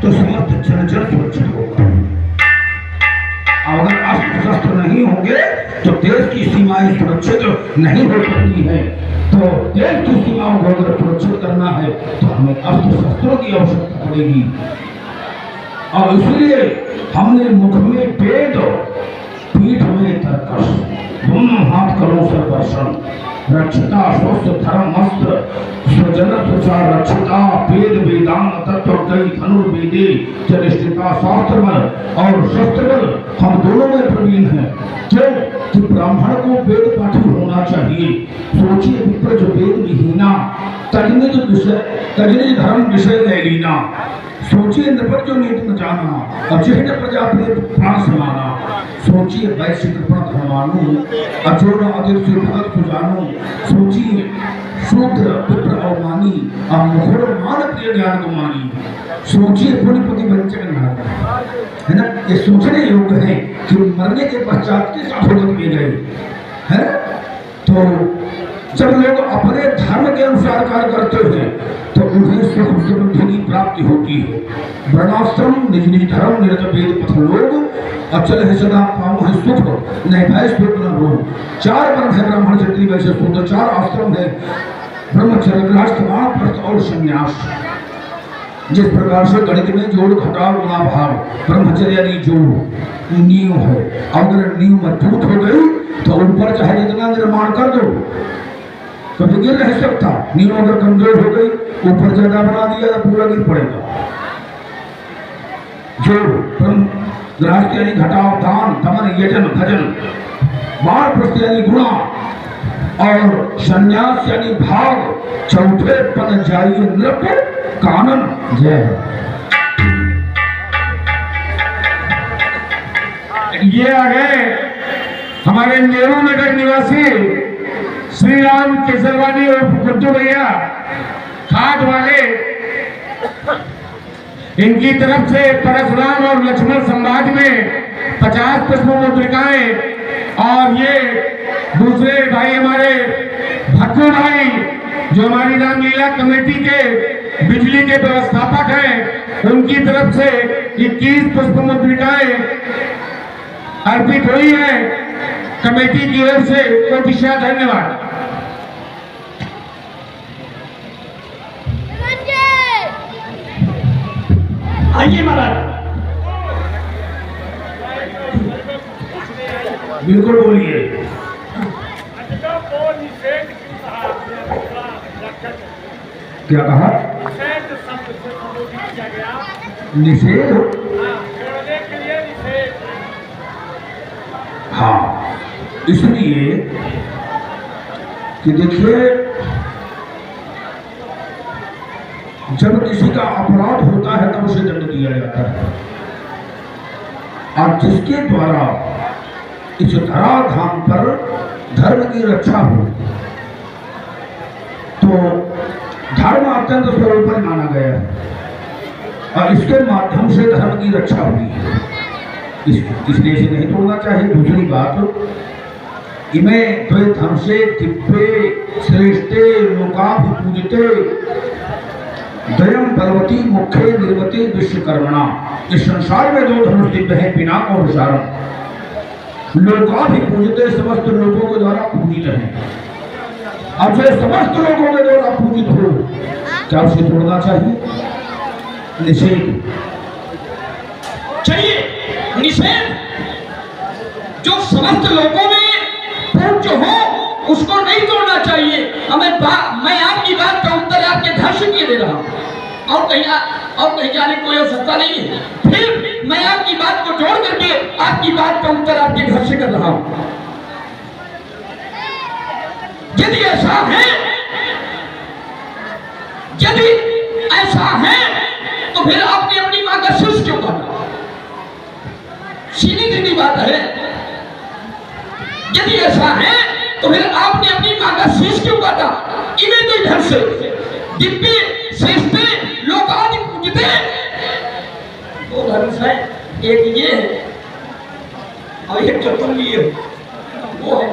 तो समस्त चंचल सुरक्षित होगा। अगर अस्त्र शस्त्र नहीं होंगे तो देश की सीमाएं सुरक्षित नहीं हो सकती हैं। तो देश की सीमाओं को अगर सुरक्षित करना है तो हमें अस्त्र शस्त्रों की आवश्यकता पड़ेगी। और इसलिए हमने मुख में वेद, पीठ में तर्कश, दोनों हाथ करो सर्वर्षण, रक्षिता स्वस्थ धर्मस्त्र स्वजन सुचार रक्षिता वेद वेदांग तत्व गई धनुर्वेदे चरिष्ठिता शास्त्र बल और शस्त्र बल हम दोनों में प्रवीण हैं। क्यों कि ब्राह्मण को वेद पाठी होना चाहिए। सोचिए विप्र जो वेद विहीना तजनिज धर्म विषय ले लीना। सोचिए नृपत जो नीति न जाना अचिह्न प्रजा प्राण समाना। सोचिए वैश्य कृपण धर्मानु अचोर अतिथि से भगत सुजानु। सोचिए शूद्र विप्र अवमानी और मुखर मान प्रिय ज्ञान गुमानी। सोचिए पुण्यपति वंचक नारद, है ना। ये सोचने योग्य है कि मरने के पश्चात किस अधोगति में गए हैं। तो जब लोग अपने धर्म के अनुसार कार्य करते हैं तो उन्हें सुख समृद्धि की प्राप्ति होती है। वर्णाश्रम निज निज धर्म निरत वेद पथ लोग अचल है सदा पाओ है सुख नहीं भय सुख न रोग। 4 वर्ण है ब्राह्मण क्षत्रिय वैश्य शूद्र। 4 आश्रम है ब्रह्मचर्य गृहस्थ वानप्रस्थ और संन्यास। जिस प्रकार से गणित में जोड़ घटाव गुणा भाव ब्रह्मचर्य यानी जोड़ नींव है। अगर नींव मजबूत हो गई तो ऊपर चाहे जितना निर्माण कर दो तो गिर नहीं सकता। नींव अगर कमजोर हो गई ऊपर ज्यादा बना दिया तो पूरा गिर पड़ेगा। जो गृहस्थ यानी घटाव दान दमन यजन भजन, वानप्रस्थ यानी गुणा और संन्यास यानी भाग, चौथे पन जाइए नृप कानन। जय ये आ गए हमारे नेहरू नगर निवासी श्री राम केसरवानी और गुड्डू भैया खाद वाले। इनकी तरफ से परशुराम और लक्ष्मण संवाद में 50 पुष्प मुद्रिकाएं और ये दूसरे भाई हमारे भक्कू भाई जो हमारी रामलीला कमेटी के बिजली के व्यवस्थापक हैं, उनकी तरफ से 21 पुष्प मुद्रिकाएं अर्पित हुई है कमेटी की ओर से। कोटिशा धन्यवाद। आइए महाराज, बिल्कुल बोलिए। क्या कहा? निषेध? हाँ, इसलिए कि देखिए जब किसी का अपराध होता है तब उसे दंड दिया जाता है। और जिसके द्वारा इस धराधाम पर धर्म की रक्षा हो तो धर्म अत्यंत स्वरूप माना गया है और इसके माध्यम से धर्म की रक्षा हुई है। इसलिए इसे नहीं तोड़ना चाहिए। दूसरी बात, इमें द्वे धर्म से दिव्ये श्रेष्ठे लोकाभिपूजिते द्वयम बलवती मुख्य निर्वती विश्वकर्मणा। इस संसार में 2 धनुष दिव्य है, पिनाक और विशारम। लोकाभिपूजिते समस्त लोगों के द्वारा पूजित है। अब जो समस्त लोगों के द्वारा पूजित हो क्या उसे तोड़ना चाहिए? निषेध चाहिए। निषेध जो समस्त लोगों में पूज्य हो उसको नहीं तोड़ना चाहिए। मैं आपकी बात का उत्तर आपके घर से किए दे रहा हूँ और कहीं जाने कोई आवश्यकता नहीं है। फिर मैं आपकी बात को जोड़ करके आपकी बात का उत्तर आपके घर से कर रहा हूँ। यदि ऐसा है तो फिर आपने अपनी मां का शीश क्यों काटा? सीधी सीधी बात है। यदि ऐसा है तो फिर आपने अपनी मां का शीश क्यों काटा? इन्हें तो इधर से दिव्य श्रेष्ठे लोग आज पूजते। 2 धनुष है, एक ये है और एक चतुर्ली वो है।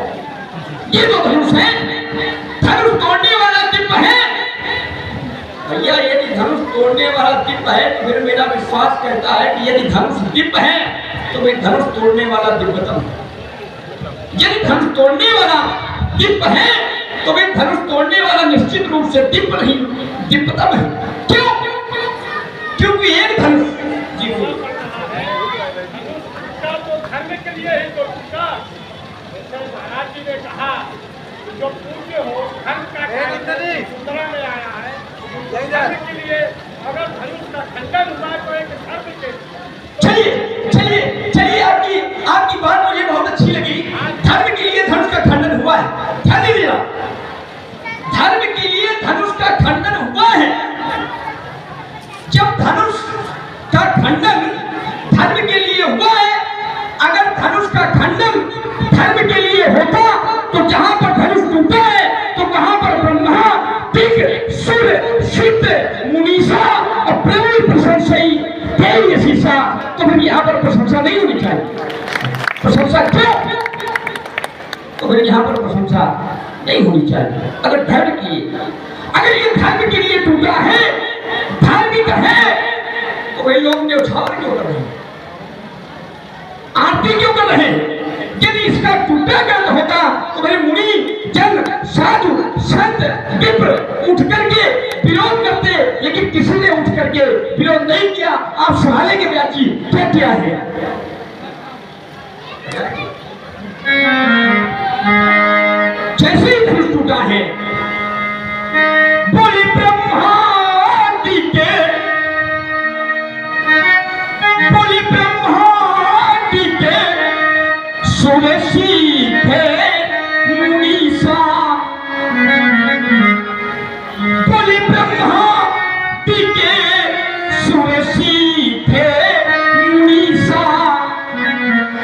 ये 2 धनुष है। धनुष तोड़ने वाला दिव्य है भैया यदि धनुष तोड़ने वाला दिव्य है तो फिर मेरा विश्वास कहता है कि यदि धनुष दिव्य है तो भाई धनुष तोड़ने वाला दिव्यतम है। यदि धनुष तोड़ने वाला दिव्य है तो भाई धनुष तोड़ने वाला निश्चित रूप से दिव्य नहीं दिव्यतम है। क्यों? क्योंकि एक धनुष जी धर्म के लिए ही तो टूटा। जैसे महाराज जी ने कहा जो पूज्य हो धर्म का सूत्रा में आया है धर्म के लिए अगर धनुष का खंडन हुआ तो एक धर्म के चलिए आपकी बात मुझे बहुत अच्छी लगी। धर्म के लिए धनुष का खंडन हुआ है। धर्म के लिए धनुष का खंडन हुआ है। जब धनुष का खंडन धर्म के लिए हुआ है, अगर धनुष का खंडन धर्म के लिए होता तो जहां पर धनुष टूटा है तो वहां पर ब्रह्मा दिग सूर्य सिद्ध मुनीसा और प्रभु प्रशंसई शीशा तो फिर यहाँ पर प्रशंसा नहीं होनी चाहिए। प्रशंसा क्यों? तो फिर यहाँ पर प्रशंसा नहीं होनी चाहिए। अगर धर्म के लिए अगर ये धर्म के लिए टूटा है धार्मिक है तो वही लोग न्यौछावर क्यों कर रहे हैं, आरती क्यों कर रहे हैं? यदि इसका टूटा ग्रंथ होता तो मेरे मुनि जन साधु संत विप्र उठ करके विरोध करते, लेकिन किसी ने उठ करके विरोध नहीं किया। आप संभालेंगे व्यास जी क्या किया है? जैसे ही धनुष टूटा है बोले ब्रह्मांडी के बोले ब्रह्मांडी के सुरसी थे मुनीसा बोले ब्रह्मांडी के सुरसी थे मुनीसा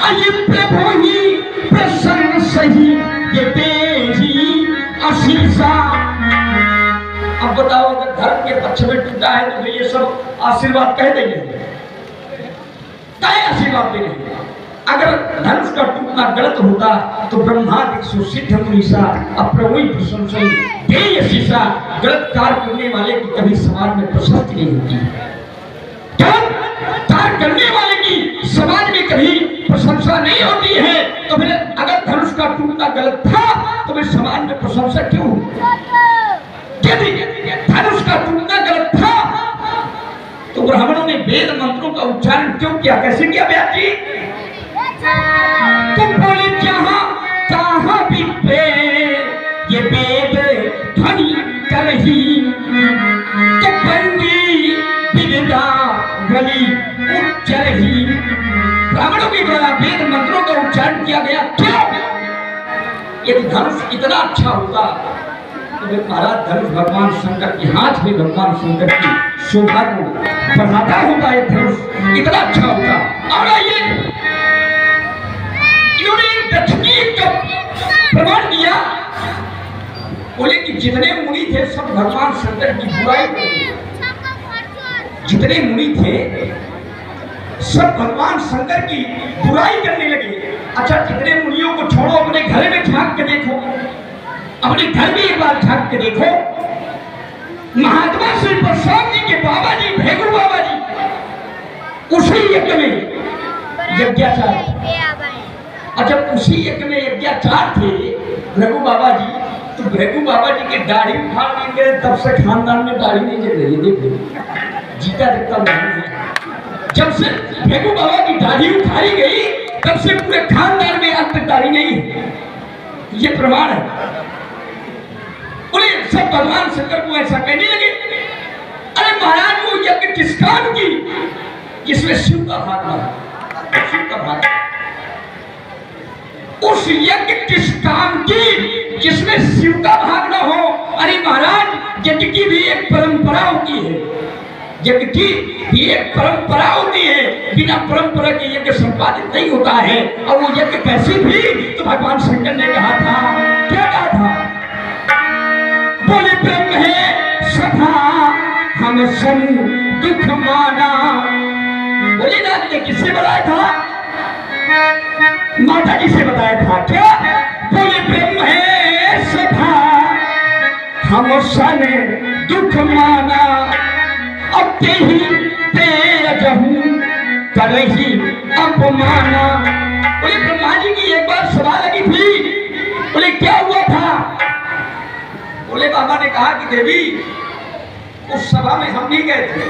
अये प्रभु ही प्रसन्न सही ये तेजी आशीषा। अब बताओ अगर धर्म के पक्ष में टूटा है तो ये सब आशीर्वाद कह देंगे, क्या आशीर्वाद देंगे? अगर धनुष का टूटना गलत होता तो ब्रह्मांड सुसिद्ध मुनीसा अप्रभु प्रशंसई देय शीशा गलत कार्य करने वाले की कभी समाज में प्रशस्ति नहीं होती। कार्य करने वाले की समाज में कभी प्रशंसा नहीं होती है। तो फिर अगर धनुष का टूटना गलत था तो फिर समाज में प्रशंसा क्यों? यदि धनुष का टूटना गलत था तो ब्राह्मणों ने वेद मंत्रों का उच्चारण क्यों किया? कैसे किया व्यास जी? तुम बोले जहां कहां भी ये वेद ध्वनि करही तो बंदी विद्या बलि उच्चरही। ब्राह्मणों के द्वारा वेद मंत्रों का उच्चारण किया गया क्यों? यदि धनुष इतना अच्छा होता तो महाराज धनुष भगवान शंकर के हाथ में भगवान शंकर की शोभा को बढ़ाता होता है। धनुष इतना अच्छा होता। और ये दक्षिणी का प्रमाण दिया, बोले कि जितने मुनि थे सब भगवान शंकर की बुराई करते, जितने मुनि थे सब भगवान शंकर की बुराई करने लगे। अच्छा जितने मुनियों को छोड़ो, अपने घर में झांक के देखो, अपने घर में एक बार झांक के देखो। महात्मा श्री प्रसाद जी के बाबा जी भेगू बाबा जी उसी यज्ञ में यज्ञाचार, अच्छा उसी यज्ञ में यज्ञाचार थे भृगु बाबा जी, तो भृगु बाबा जी के दाढ़ी उखाड़ नहीं गए, तब से खानदान में दाढ़ी नहीं गिर रही। देखो जीता दिखता नहीं है। जब से भृगु बाबा की दाढ़ी उखाड़ी गई तब से पूरे खानदान में अब तक दाढ़ी नहीं है। ये प्रमाण है। बोले सब भगवान शंकर को ऐसा कहने लगे, अरे महाराज वो यज्ञ किस काम की जिसमें शिव का भाग ना, शिव का भाग, उस यज्ञ किस काम की जिसमें शिव का भाग न हो? अरे महाराज यज्ञ की भी एक परंपरा होती है, यज्ञ की भी एक परंपरा होती है। बिना परंपरा के यज्ञ संपादित नहीं होता है। और वो यज्ञ कैसे भी तो भगवान शंकर ने कहा था, क्या कहा था? बोले ब्रह्म है सभा हम सब दुख माना। बोले ना ये किससे बताया था? माता जी से बताया था। क्या? बोले ब्रह्म है सभा हम सन दुख माना अब ते ही तेज हूँ करही अपमाना। बोले ब्रह्मा जी की एक बार सभा लगी थी। बोले क्या हुआ था? बोले बाबा ने कहा कि देवी उस सभा में हम नहीं गए थे,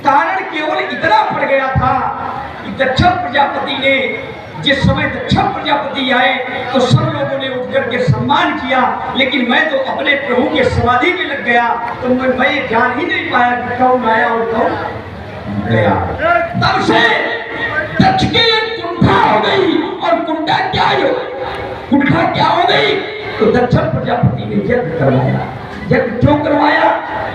कारण केवल इतना पड़ गया था कि दक्ष प्रजापति ने, जिस समय दक्ष प्रजापति आए तो सब लोगों ने उठ करके सम्मान किया, लेकिन मैं तो अपने प्रभु के समाधि में लग गया, तो मैं जान ही नहीं पाया कि कौन आया और कौन गया। तब से दक्ष के कुंठा हो गई। और कुंठा क्या हो गई? तो दक्ष प्रजापति ने यज्ञ करवाया। यज्ञ क्यों करवाया?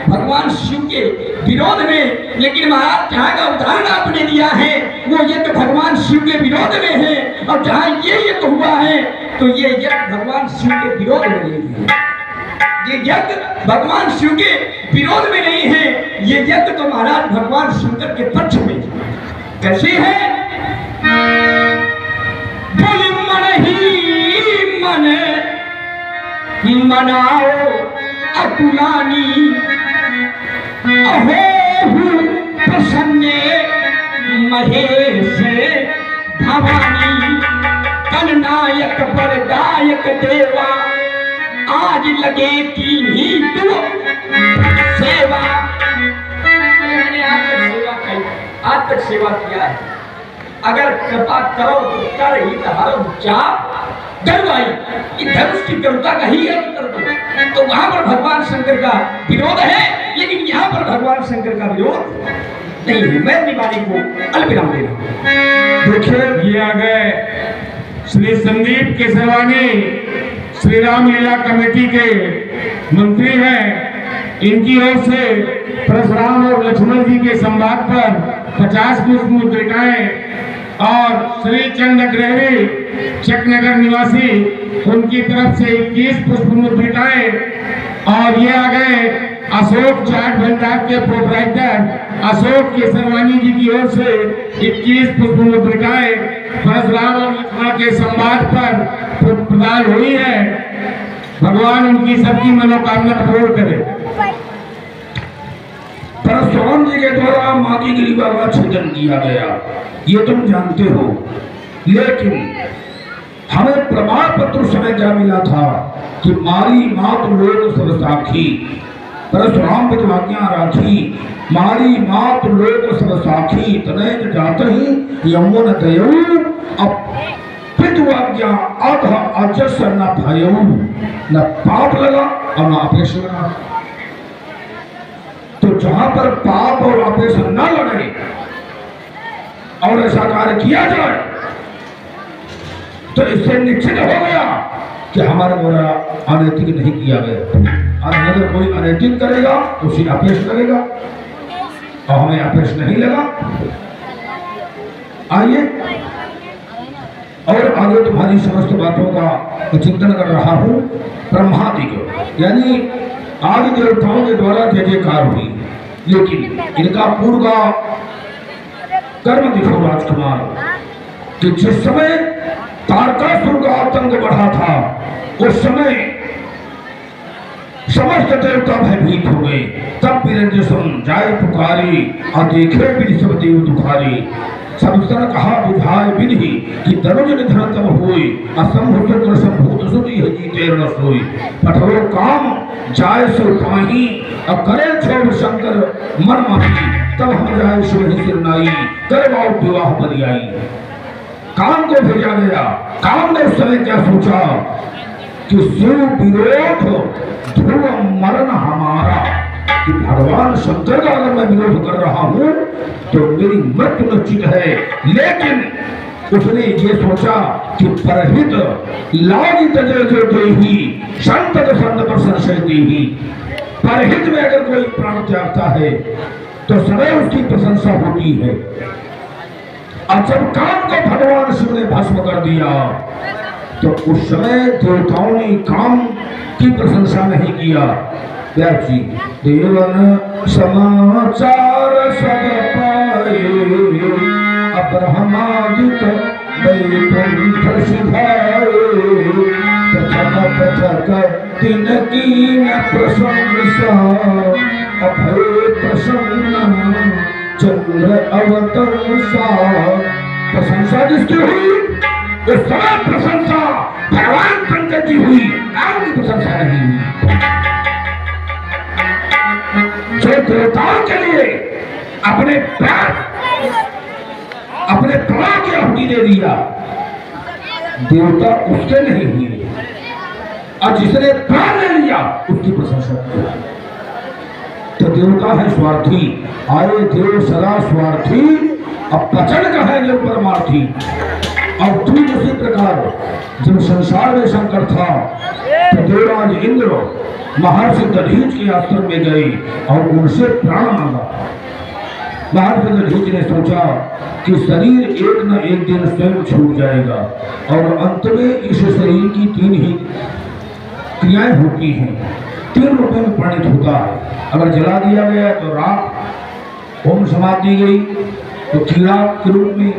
भगवान शिव के विरोध में। लेकिन महाराज जहाँ का उदाहरण आपने दिया है वो यज्ञ भगवान शिव के विरोध में है, और जहाँ ये यज्ञ हुआ है तो ये यज्ञ भगवान शिव के विरोध में नहीं है। ये यज्ञ भगवान शिव के विरोध में नहीं है, ये यज्ञ तो महाराज भगवान शंकर के पक्ष में है। कैसे है? बोले मन ही मन मनाओ अतुलानी, अहो प्रसन्ने महेश भवानी, कल नायक पर गायक देवा, आज लगे की ही तू सेवा। मैंने आज तक सेवा किया है, अगर कृपा करो तो कर ही हरो जाप गरुआई, कि धनुष की गरुता का ही कर दो। तो वहां पर भगवान शंकर का विरोध है, लेकिन यहाँ पर भगवान शंकर का विरोध नहीं है। मैं अपनी वाणी को अल्पविराम दे रहा हूं। देखिए ये आ गए श्री संदीप केसरवानी, श्री राम लीला कमेटी के मंत्री हैं। इनकी ओर से परशुराम और लक्ष्मण जी के संवाद पर 50 पुष्प मुद्रिकाएं, और श्री चंद अग्रहरी चकनगर निवासी उनकी तरफ से 21 पुष्प मुद्रिकाएं, और ये आ गए अशोक चाट भंडार के प्रोपराइटर अशोक केसरवानी जी की ओर से 21 पुष्प मुद्रिकाएं परशुराम और लक्ष्मण के संवाद पर प्रदान हुई है। भगवान उनकी सबकी मनोकामना पूर्ण करे। परशुराम जी के द्वारा माँ की ग्रीवा का छेदन किया गया, ये तुम जानते हो, लेकिन हमें प्रमाण पत्र समय क्या मिला था कि मारी मात लोक सब साखी। परशुराम की आज्ञा राखी, मारी मात लोक सब साखी, तनय जात ही यमुन दयऊ, अब पितु आज्ञा अध अजस न भयऊ, न पाप लगा और न अपेश लगा। तो जहां पर पाप और अपेश न लगे और ऐसा कार्य किया जाए तो इससे निश्चित हो गया कि हमारे द्वारा अनैतिक नहीं किया गया। और अगर कोई अनैतिक करेगा तो उसे अपेश लगेगा, और हमें अपेश नहीं लगा। आइए और आगे तुम्हारी समस्त बातों का चिंतन कर रहा हूं। ब्रह्मादिक यानी आदि देवताओं के द्वारा जय जयकार हुई, लेकिन इनका पूर्व का कर्म देखो राजकुमार, कि जिस समय तारकासुर का आतंक बढ़ा था उस समय समस्त देवता भयभीत हो गए। तब वीरेंद्र सुन जाय पुकारी, और देखे भी सब देव दुखारी। सब तरह कहा बुझाए विधि कि दनुज निधन तब होई, असंभव शुक्र संभूत सुधि है जीते न सोई। पठरो काम जाय सो पाही, अब करे छोड़ शंकर मन माही। तब हम जाए शिव ही सिरनाई, करवाओ विवाह बलियाई। काम को भेजा गया। काम ने उस समय क्या सोचा कि शिव विरोध ध्रुव मरण हमारा, कि भगवान शंकर का अगर मैं विरोध कर रहा हूं तो मेरी मृत्यु निश्चित है। लेकिन उसने ये सोचा कि परहित लागी तजे जो देही, संतत संत पर संशय देही। परहित में अगर कोई प्राण त्यागता है तो सदैव उसकी प्रशंसा होती है। और जब काम को भगवान शिव ने भस्म कर दिया तो उस समय देवताओं ने काम की प्रशंसा नहीं किया। व्यास जी, देवन समाचार सब पाए, अब्रह्मादिक वैकुंठ सिधाए। पथक पथक तिनकी न प्रशंसा अभय प्रसन्न चंद्र अवतंसा। प्रशंसा जिसकी हुई वो समय प्रशंसा भगवान शंकर की हुई, नाम की प्रशंसा नहीं हुई। जो देवताओं के लिए अपने प्राण अपने प्राण की आहुति दे दिया, देवता उसके नहीं हुए, और जिसने प्राण ले लिया उसकी प्रशंसा किया। तो देवता है स्वार्थी, आए देव सदा स्वार्थी, अब वचन कहेंगे परमार्थी। और ठीक उसी प्रकार जब संसार में शंकर था तो देवराज इंद्र महर्षि दधीच के आश्रम में गए और उनसे प्राण मांगा। महर्षि दधीच ने सोचा कि शरीर एक न एक दिन स्वयं छूट जाएगा और अंत में इस शरीर की तीन ही क्रियाएं होती हैं, तीन रूपों में परिणित होता है। अगर जला दिया गया तो राख, ओम समाधि दी गई तो कीड़ा के रूप में,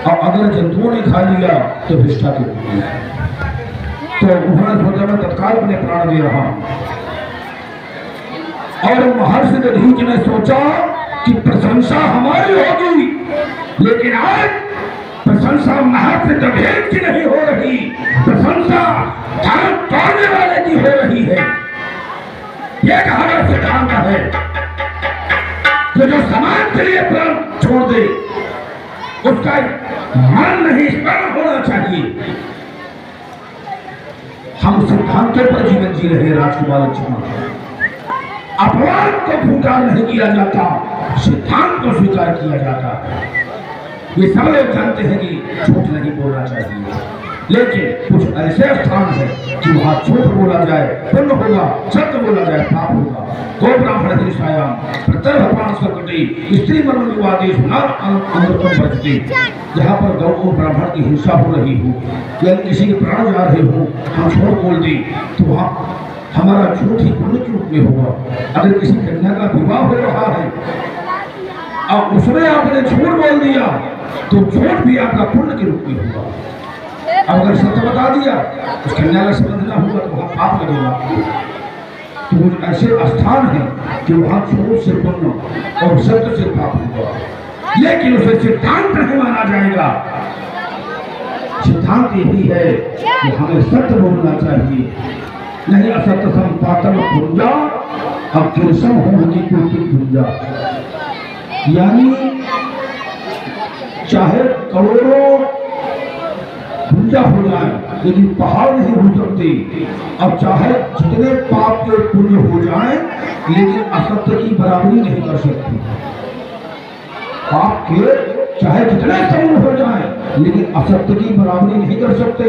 और अगर जंतुओं ने खा लिया तो विष्ठा के रूप में। तो उन्होंने सोचा मैं तत्काल अपने प्राण दे रहा हूं। और महर्षि दधीच ने सोचा कि प्रशंसा हमारी होगी, लेकिन आज प्रशंसा महर्षि दधीच की नहीं हो रही, प्रशंसा धर्म तोड़ने वाले की हो रही है। यह हमारा सिद्धांत है कि जो समाज के लिए प्राण छोड़ दे उसका मन नहीं स्मरण होना चाहिए। हम सिद्धांतों पर जीवन जी रहे राजकुमार लक्ष्मण। अपवाद को स्वीकार नहीं किया जाता, सिद्धांत को स्वीकार किया जाता है। ये सब लोग जानते हैं कि झूठ नहीं बोलना चाहिए, लेकिन कुछ ऐसे स्थान है कि वहां झूठ बोला जाए पुण्य होगा, सत्य बोला जाए पाप होगा। गो ब्राह्मण दिशायाम प्रत्यर्भपान स्वकटी स्त्री मर्म विवादेश न अमृतम बचते। जहाँ पर गौ को ब्राह्मण की हिंसा हो रही हो या किसी के प्राण जा रहे हो, हम झूठ बोल दें तो वहाँ हमारा झूठ ही पुण्य के रूप में होगा। अगर किसी कन्या का विवाह हो रहा है और उसमें आपने झूठ बोल दिया तो झूठ भी आपका पुण्य के रूप में होगा। अब अगर सत्य बता दिया उस कन्या का संबंध ना होगा तो वहां पाप लगेगा। तो कुछ ऐसे स्थान है कि वहां झूठ से पुण्य और सत्य से पाप होगा, लेकिन उसे सिद्धांत नहीं माना जाएगा। सिद्धांत यही है कि हमें सत्य बोलना चाहिए, नहीं असत्य संपातन भुंजा अब कृष्ण होने की भुंजा। यानी चाहे करोड़ों भुंजा हो जाए लेकिन पहाड़ नहीं हो सकते। अब चाहे जितने पाप के पुण्य हो जाए लेकिन असत्य की बराबरी नहीं कर सकते। पाप के चाहे जितने समूह हो जाए लेकिन असत्य की बराबरी नहीं कर सकते।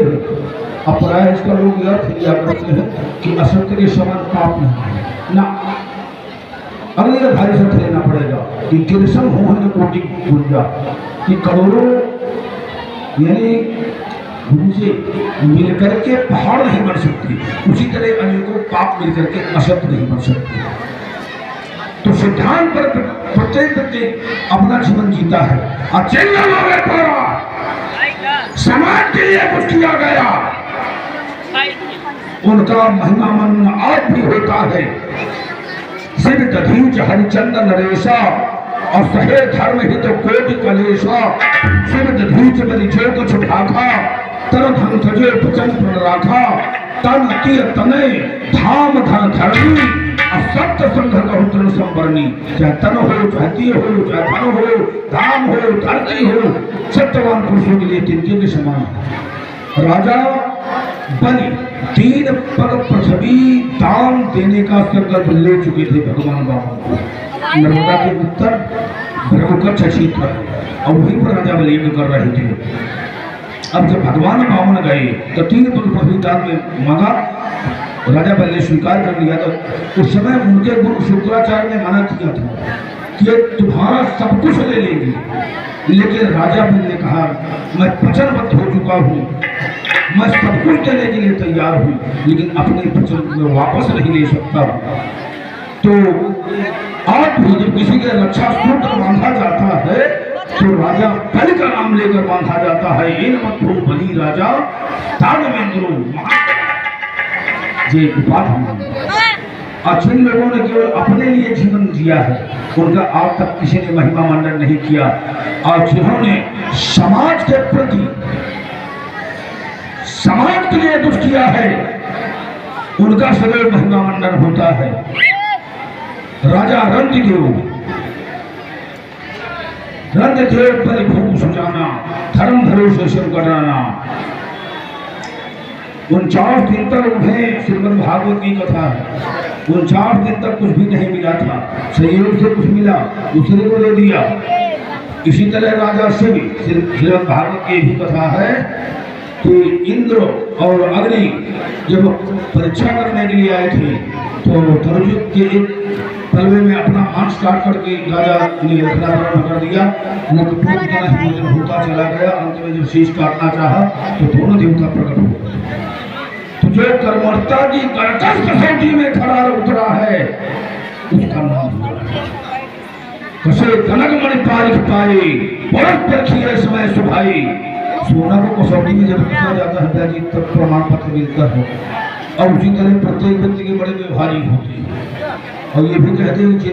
अब प्राय इसका लोग यह लिया करते हैं कि असत्य के समान पाप नहीं ना। अगले भारी सत्य लेना पड़ेगा कि कृष्ण हो कोटि गुंजा, कि करोड़ों यानी उनसे मिलकर के पहाड़ नहीं बन सकती, उसी तरह अनेकों पाप मिलकर के असत्य नहीं बन सकते। तो सिद्धांत पर प्रत्येक व्यक्ति अपना जीवन जीता है। समाज के लिए कुछ किया गया, उनका महिमा मन आज भी होता है। शिव दधीच हरिचंद्र नरेशा और सहे धर्म हित कोटि कलेशा। शिव दधीच बलिछो को छुठाखा तरन हम थजे भजन प्रण राखा। तन तीर तने धाम धन धरणी असत्य संघ कहु तन संवरणी। चाहे तन हो, चाहे तीर हो, चाहे धन हो, धाम हो, धरती हो, सत्यवान पुरुषों के लिए तिनके के समान है। राजा बलि 3 पग पृथ्वी दान देने का संकल्प ले चुके थे भगवान राम। नर्मदा के उत्तर ब्रह्मकच्छ क्षेत्र है और वहीं पर राजा बलि कर रहे थे। अब जब भगवान वामन गए तो 3 पग पृथ्वी दान में मांगा, राजा बलि ने स्वीकार कर लिया। तो उस समय उनके गुरु शुक्राचार्य ने मना किया था कि तुम्हारा सब कुछ ले लेंगे, लेकिन राजा बलि ने कहा मैं वचनबद्ध हो चुका हूँ, मैं सब कुछ देने के लिए तैयार हूँ, लेकिन अपने वचन में वापस नहीं ले सकता। तो आज भी जब किसी के रक्षा सूत्र बांधा जाता है तो राजा बलि का नाम लेकर बांधा जाता है। इन मत हो बलि राजा तान में ये उपाधि। और जिन लोगों ने केवल अपने लिए जीवन जिया है उनका आज तक किसी ने महिमा मंडन नहीं किया, और जिन्होंने समाज के प्रति समाज के लिए कुछ किया है उनका सदैव महिमा मंडन होता है। राजा रंतिदेव परिभूत सुजाना धर्म भरोसे शिव कराना, 49 दिन तक उन्हें श्रीमद् भागवत की कथा है, 49 दिन तक कुछ भी नहीं मिला था, सहयोग से कुछ मिला दूसरे को दे दिया। इसी तरह राजा शिव श्रीमद् भागवत की भी कथा है कि इंद्र और अग्नि जब परीक्षा करने के लिए आए थे तो धनुष के एक तलवे में अपना मांस काट करके राजा ने रखना प्रारंभ कर दिया, वजन होता चला गया। अंत में जब शीश काटना चाहा तो दोनों देवता प्रकट हो गए। तो जो कर्मठता की कर्कश कसौटी में खड़ा उतरा है उसका नाम कसे कनक मणि पारिख पाए परत परखिए समय सुभाई। सोना को कसौटी में जब रखा जाता है तब प्रमाण पत्र मिलता है, और उसी तरह प्रत्येक व्यक्ति के बड़े व्यवहारिक होते हैं। और ये भी कहते हैं कि